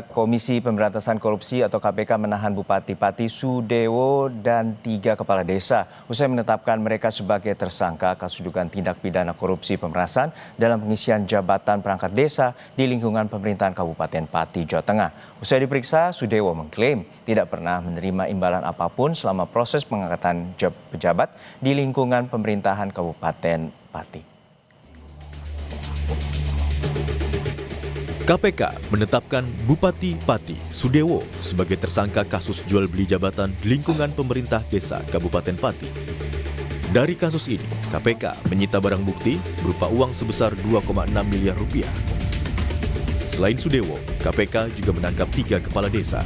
Komisi Pemberantasan Korupsi atau KPK menahan Bupati Pati Sudewo dan 3 kepala desa usai menetapkan mereka sebagai tersangka kasus dugaan tindak pidana korupsi pemerasan dalam pengisian jabatan perangkat desa di lingkungan pemerintahan Kabupaten Pati, Jawa Tengah. Usai diperiksa, Sudewo mengklaim tidak pernah menerima imbalan apapun selama proses pengangkatan pejabat di lingkungan pemerintahan Kabupaten Pati. KPK menetapkan Bupati Pati Sudewo sebagai tersangka kasus jual beli jabatan di lingkungan pemerintah desa Kabupaten Pati. Dari kasus ini, KPK menyita barang bukti berupa uang sebesar 2,6 miliar rupiah. Selain Sudewo, KPK juga menangkap 3 kepala desa.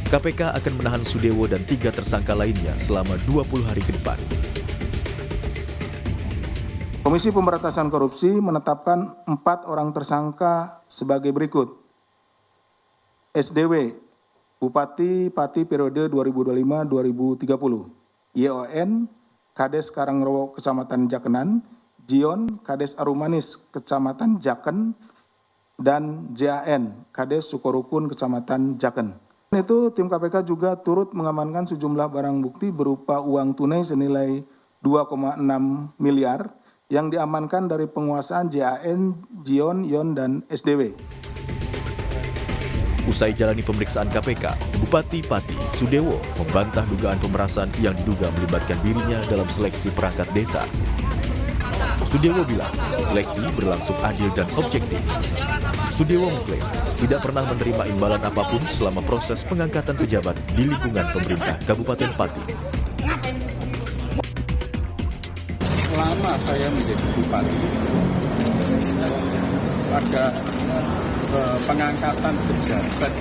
KPK akan menahan Sudewo dan 3 tersangka lainnya selama 20 hari ke depan. Komisi Pemberantasan Korupsi menetapkan 4 orang tersangka sebagai berikut. SDW, Bupati Pati periode 2025-2030. YON, Kades Karangrowo Kecamatan Jakenan. Jion, Kades Arumanis Kecamatan Jaken. Dan JAN, Kades Sukorukun Kecamatan Jaken. Itu tim KPK juga turut mengamankan sejumlah barang bukti berupa uang tunai senilai 2,6 miliar yang diamankan dari penguasaan JAN, Jion, Yon, dan SDW. Usai jalani pemeriksaan KPK, Bupati Pati Sudewo membantah dugaan pemerasan yang diduga melibatkan dirinya dalam seleksi perangkat desa. Sudewo bilang seleksi berlangsung adil dan objektif. Sudewo mengklaim tidak pernah menerima imbalan apapun selama proses pengangkatan pejabat di lingkungan pemerintah Kabupaten Pati. Selama saya menjadi bupati, pada pengangkatan pejabat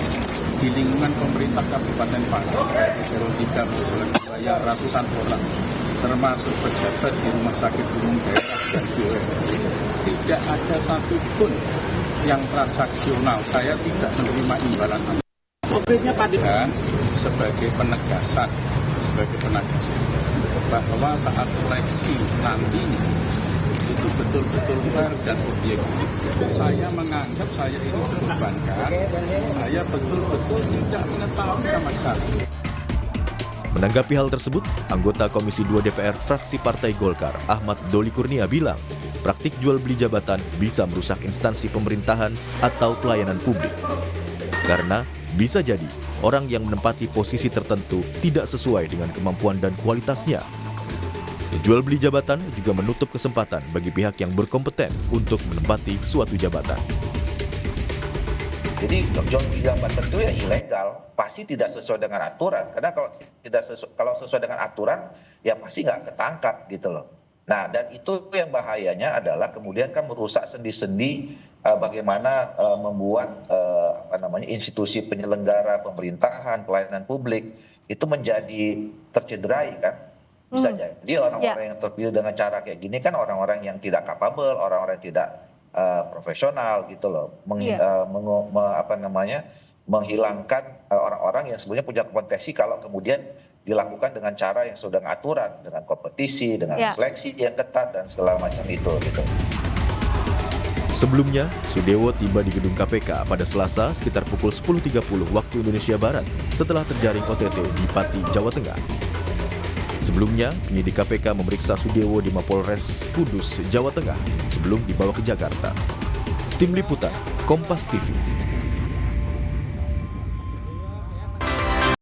di lingkungan pemerintah Kabupaten Pati, Eselon 3, Eselon 2 yang ratusan orang, termasuk pejabat di rumah sakit umum daerah dan BUMN, tidak ada satupun yang transaksional. Saya tidak menerima imbalan dan sebagai penegasan bahwa saat seleksi nantinya itu betul-betul fair dan objektif. Saya menganggap saya ini dibebankan, saya betul-betul tidak mengetahui sama sekali. Menanggapi hal tersebut, anggota Komisi 2 DPR fraksi Partai Golkar Ahmad Doli Kurnia bilang, praktik jual beli jabatan bisa merusak instansi pemerintahan atau pelayanan publik. Karena bisa jadi orang yang menempati posisi tertentu tidak sesuai dengan kemampuan dan kualitasnya. Jual beli jabatan juga menutup kesempatan bagi pihak yang berkompeten untuk menempati suatu jabatan. Jadi jual beli jabatan itu ya ilegal, pasti tidak sesuai dengan aturan. Karena kalau sesuai dengan aturan, ya pasti nggak ketangkap gitu loh. Nah, dan itu yang bahayanya adalah kemudian kan merusak sendi-sendi bagaimana membuat institusi penyelenggara pemerintahan, pelayanan publik itu menjadi tercederai kan. Bisa jadi orang-orang yang terpilih dengan cara kayak gini kan orang-orang yang tidak capable, orang-orang yang tidak profesional gitu loh. Menghilangkan orang-orang yang sebenarnya punya kompetensi kalau kemudian dilakukan dengan cara yang sudah dengan aturan, dengan kompetisi, dengan seleksi yang ketat dan segala macam itu gitu. Sebelumnya, Sudewo tiba di gedung KPK pada Selasa sekitar pukul 10.30 waktu Indonesia Barat setelah terjaring OTT di Pati, Jawa Tengah. Sebelumnya, penyidik KPK memeriksa Sudewo di Mapolres Kudus, Jawa Tengah sebelum dibawa ke Jakarta. Tim Liputan, Kompas TV.